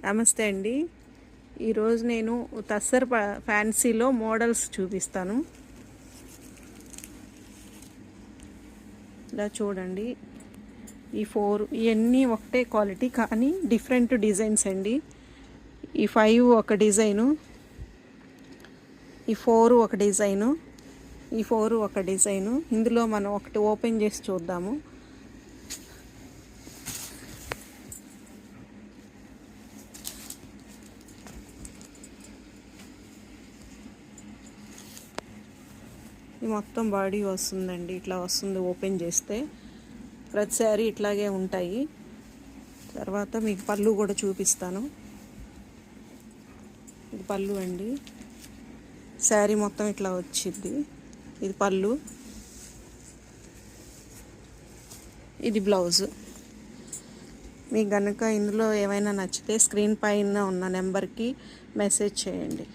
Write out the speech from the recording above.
నమస్తే అండి. ఈరోజు నేను తస్సర్ ఫ్యాన్సీలో మోడల్స్ చూపిస్తాను. ఇలా చూడండి. ఇవన్నీ ఒకటే క్వాలిటీ కానీ డిఫరెంట్ డిజైన్స్ అండి. ఈ 5 ఒక డిజైను, ఈ 4 ఒక డిజైను, ఈ 4 ఒక డిజైను. ఇందులో మనం ఒకటి ఓపెన్ చేసి చూద్దాము. ఇది మొత్తం బాడీ వస్తుందండి. ఇట్లా వస్తుంది ఓపెన్ చేస్తే. ప్రతి శారీ ఇట్లాగే ఉంటాయి. తర్వాత మీకు పళ్ళు కూడా చూపిస్తాను. ఇది పళ్ళు అండి. శారీ మొత్తం ఇట్లా వచ్చింది. ఇది పళ్ళు, ఇది బ్లౌజు. మీకు కనుక ఇందులో ఏమైనా నచ్చితే స్క్రీన్ పైన ఉన్న నెంబర్కి మెసేజ్ చేయండి.